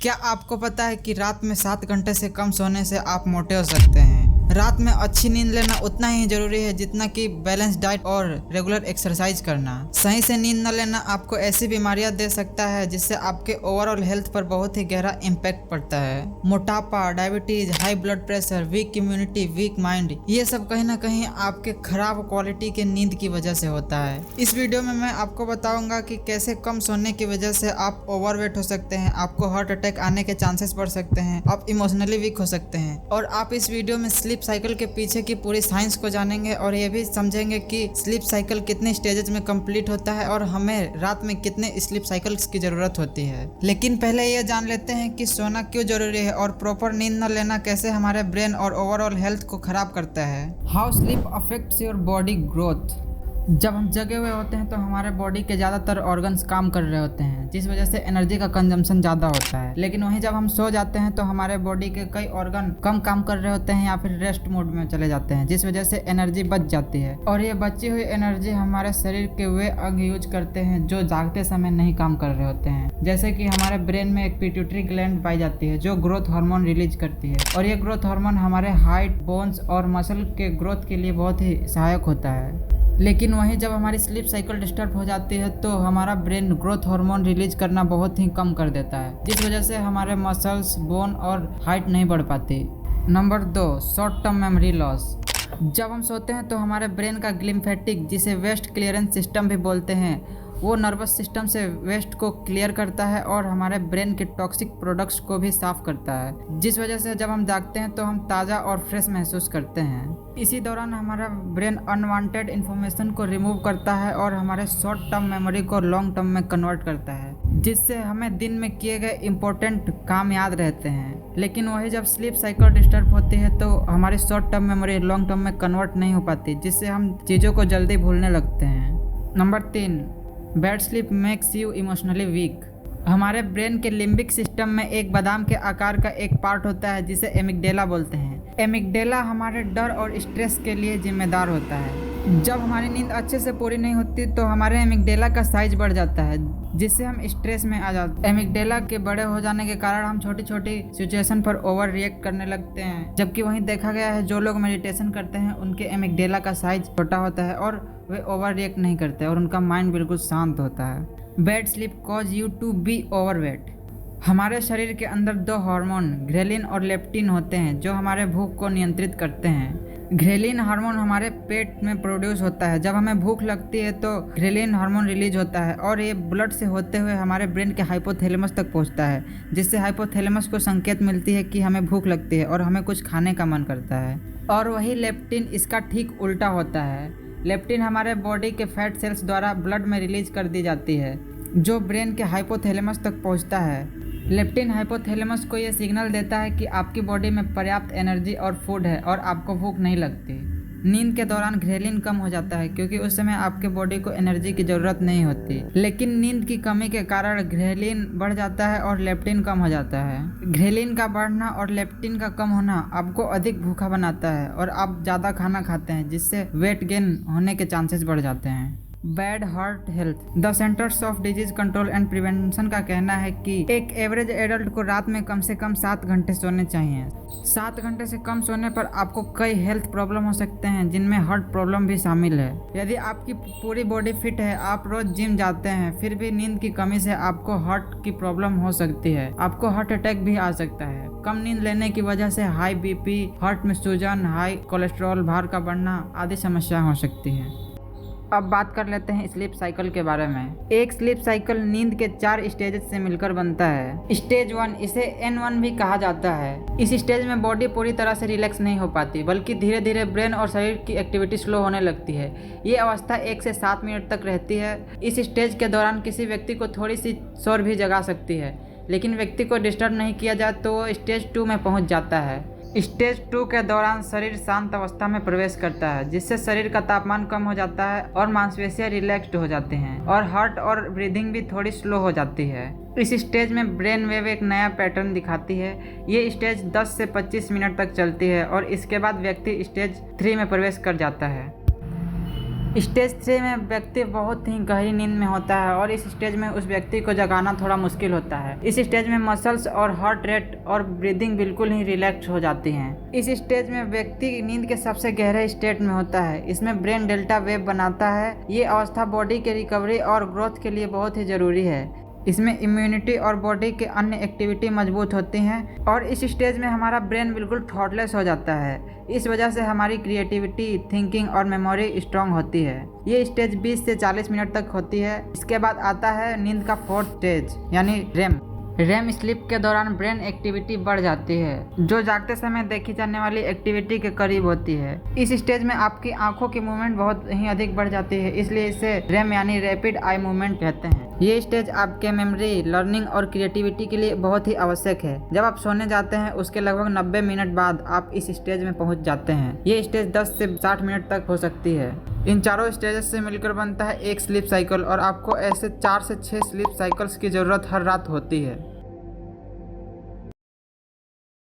क्या आपको पता है कि रात में 7 घंटे से कम सोने से आप मोटे हो सकते हैं। रात में अच्छी नींद लेना उतना ही जरूरी है जितना कि बैलेंस डाइट और रेगुलर एक्सरसाइज करना। सही से नींद न लेना आपको ऐसी बीमारियां दे सकता है जिससे आपके ओवरऑल हेल्थ पर बहुत ही गहरा इम्पैक्ट पड़ता है। मोटापा, diabetes, high blood pressure, weak immunity, weak mind, ये सब कहीं ना कहीं आपके खराब क्वालिटी के नींद की वजह से होता है। इस वीडियो में मैं आपको बताऊंगा कि कैसे कम सोने की वजह से आप ओवरवेट हो सकते हैं, आपको हार्ट अटैक आने के चांसेस बढ़ सकते हैं, आप इमोशनली वीक हो सकते हैं। और आप इस वीडियो में स्लीप साइकिल के पीछे की पूरी साइंस को जानेंगे और ये भी समझेंगे कि स्लीप साइकिल कितने स्टेजेस में कंप्लीट होता है और हमें रात में कितने स्लीप साइकिल्स की जरूरत होती है। लेकिन पहले ये जान लेते हैं कि सोना क्यों जरूरी है और प्रॉपर नींद न लेना कैसे हमारे ब्रेन और ओवरऑल हेल्थ को खराब करता है। How sleep affects your body growth. जब हम जगे हुए होते हैं तो हमारे बॉडी के ज़्यादातर ऑर्गन्स काम कर रहे होते हैं, जिस वजह से एनर्जी का कंजम्पशन ज़्यादा होता है। लेकिन वहीं जब हम सो जाते हैं तो हमारे बॉडी के कई ऑर्गन कम काम कर रहे होते हैं या फिर रेस्ट मोड में चले जाते हैं, जिस वजह से एनर्जी बच जाती है। और ये बची हुई एनर्जी हमारे शरीर के वे अंग यूज करते हैं जो जागते समय नहीं काम कर रहे होते हैं। जैसे कि हमारे ब्रेन में एक पिट्यूटरी ग्लैंड पाई जाती है जो ग्रोथ हार्मोन रिलीज करती है, और ये ग्रोथ हार्मोन हमारे हाइट, बोन्स और मसल के ग्रोथ के लिए बहुत ही सहायक होता है। लेकिन वहीं जब हमारी स्लीप साइकिल डिस्टर्ब हो जाती है तो हमारा ब्रेन ग्रोथ हार्मोन रिलीज करना बहुत ही कम कर देता है, जिस वजह से हमारे मसल्स, बोन और हाइट नहीं बढ़ पाती। Number 2, short term memory loss. जब हम सोते हैं तो हमारे ब्रेन का ग्लिम्फेटिक, जिसे वेस्ट क्लियरेंस सिस्टम भी बोलते हैं, वो नर्वस सिस्टम से वेस्ट को क्लियर करता है और हमारे ब्रेन के टॉक्सिक प्रोडक्ट्स को भी साफ करता है, जिस वजह से जब हम जागते हैं तो हम ताज़ा और फ्रेश महसूस करते हैं। इसी दौरान हमारा ब्रेन अनवांटेड इन्फॉर्मेशन को रिमूव करता है और हमारे शॉर्ट टर्म मेमोरी को लॉन्ग टर्म में कन्वर्ट करता है, जिससे हमें दिन में किए गए इंपॉर्टेंट काम याद रहते हैं। लेकिन वही जब स्लीप साइकिल डिस्टर्ब होती है तो हमारी short term memory long term में कन्वर्ट नहीं हो पाती, जिससे हम चीज़ों को जल्दी भूलने लगते हैं। Number 3, bad sleep makes you emotionally weak. हमारे ब्रेन के लिम्बिक सिस्टम में एक बादाम के आकार का एक पार्ट होता है जिसे एमिगडेला बोलते हैं। एमिगडेला हमारे डर और स्ट्रेस के लिए जिम्मेदार होता है। जब हमारी नींद अच्छे से पूरी नहीं होती तो हमारे एमिगडेला का साइज बढ़ जाता है, जिससे हम स्ट्रेस में आ जाते हैं। एमिगडेला के बड़े हो जाने के कारण हम छोटी छोटी सिचुएशन पर ओवर रिएक्ट करने लगते हैं, जबकि वहीं देखा गया है जो लोग मेडिटेशन करते हैं उनके एमिगडेला का साइज छोटा होता है और वे ओवर रिएक्ट नहीं करते और उनका माइंड बिल्कुल शांत होता है। Bad sleep cause you to be overweight. हमारे शरीर के अंदर 2 हार्मोन ग्रेलिन और लेप्टिन होते हैं जो हमारे भूख को नियंत्रित करते हैं। ग्रेलिन हार्मोन हमारे पेट में प्रोड्यूस होता है। जब हमें भूख लगती है तो ग्रेलिन हार्मोन रिलीज होता है और ये ब्लड से होते हुए हमारे ब्रेन के हाइपोथैलेमस तक पहुंचता है, जिससे हाइपोथैलेमस को संकेत मिलती है कि हमें भूख लगती है और हमें कुछ खाने का मन करता है। और वही लेप्टिन इसका ठीक उल्टा होता है। लेप्टिन हमारे बॉडी के फैट सेल्स द्वारा ब्लड में रिलीज कर दी जाती है जो ब्रेन के हाइपोथैलेमस तक पहुंचता है। लेप्टिन हाइपोथैलेमस को ये सिग्नल देता है कि आपकी बॉडी में पर्याप्त एनर्जी और फूड है और आपको भूख नहीं लगती। नींद के दौरान ग्रेलिन कम हो जाता है क्योंकि उस समय आपके बॉडी को एनर्जी की ज़रूरत नहीं होती, लेकिन नींद की कमी के कारण ग्रेलिन बढ़ जाता है और लेप्टिन कम हो जाता है। ग्रेलिन का बढ़ना और लेप्टिन का कम होना आपको अधिक भूखा बनाता है और आप ज़्यादा खाना खाते हैं, जिससे वेट गेन होने के चांसेस बढ़ जाते हैं। Bad heart health. The centres of disease control and prevention का कहना है कि एक एवरेज एडल्ट को रात में कम से कम 7 घंटे सोने चाहिए। 7 घंटे से कम सोने पर आपको कई हेल्थ प्रॉब्लम हो सकते हैं, जिनमें हार्ट प्रॉब्लम भी शामिल है। यदि आपकी पूरी बॉडी फिट है, आप रोज जिम जाते हैं, फिर भी नींद की कमी से आपको हार्ट की प्रॉब्लम हो सकती है। आपको हार्ट अटैक भी आ सकता है। कम नींद लेने की वजह से हाई बीपी, हार्ट में सूजन, हाई कोलेस्ट्रॉल, भार का बढ़ना आदि समस्याएं हो सकती हैं। अब बात कर लेते हैं स्लीप साइकिल के बारे में। एक स्लीप साइकिल नींद के 4 स्टेजेस से मिलकर बनता है। स्टेज 1, इसे N1 भी कहा जाता है। इस स्टेज में बॉडी पूरी तरह से रिलैक्स नहीं हो पाती, बल्कि धीरे धीरे ब्रेन और शरीर की एक्टिविटी स्लो होने लगती है। ये अवस्था 1 से 7 मिनट तक रहती है। इस स्टेज के दौरान किसी व्यक्ति को थोड़ी सी शोर भी जगा सकती है, लेकिन व्यक्ति को डिस्टर्ब नहीं किया जाए तो वो स्टेज 2 में पहुँच जाता है। स्टेज 2 के दौरान शरीर शांत अवस्था में प्रवेश करता है, जिससे शरीर का तापमान कम हो जाता है और मांसपेशियां रिलैक्स्ड हो जाती हैं और हार्ट और ब्रीदिंग भी थोड़ी स्लो हो जाती है। इस स्टेज में ब्रेन वेव एक नया पैटर्न दिखाती है। ये स्टेज 10 से 25 मिनट तक चलती है और इसके बाद व्यक्ति स्टेज 3 में प्रवेश कर जाता है। स्टेज 3 में व्यक्ति बहुत ही गहरी नींद में होता है और इस स्टेज में उस व्यक्ति को जगाना थोड़ा मुश्किल होता है। इस स्टेज में मसल्स और हार्ट रेट और ब्रीदिंग बिल्कुल ही रिलैक्स हो जाती हैं। इस स्टेज में व्यक्ति नींद के सबसे गहरे स्टेट में होता है। इसमें ब्रेन डेल्टा वेव बनाता है। ये अवस्था बॉडी के रिकवरी और ग्रोथ के लिए बहुत ही जरूरी है। इसमें इम्यूनिटी और बॉडी के अन्य एक्टिविटी मजबूत होती हैं और इस स्टेज में हमारा ब्रेन बिल्कुल थॉटलेस हो जाता है। इस वजह से हमारी क्रिएटिविटी, थिंकिंग और मेमोरी स्ट्रांग होती है। ये स्टेज 20 से 40 मिनट तक होती है। इसके बाद आता है नींद का 4th स्टेज यानी रेम। रेम स्लीप के दौरान ब्रेन एक्टिविटी बढ़ जाती है जो जागते समय देखी जाने वाली एक्टिविटी के करीब होती है। इस स्टेज में आपकी आंखों की मूवमेंट बहुत ही अधिक बढ़ जाती है, इसलिए इसे रेम यानी रैपिड आई मूवमेंट कहते हैं। ये स्टेज आपके मेमोरी, लर्निंग और क्रिएटिविटी के लिए बहुत ही आवश्यक है। जब आप सोने जाते हैं उसके लगभग 90 मिनट बाद आप इस स्टेज में पहुंच जाते हैं। ये स्टेज 10 से 60 मिनट तक हो सकती है। इन चारों स्टेजेस से मिलकर बनता है एक स्लीप साइकिल और आपको ऐसे 4 से 6 स्लीप साइकिल्स की ज़रूरत हर रात होती है।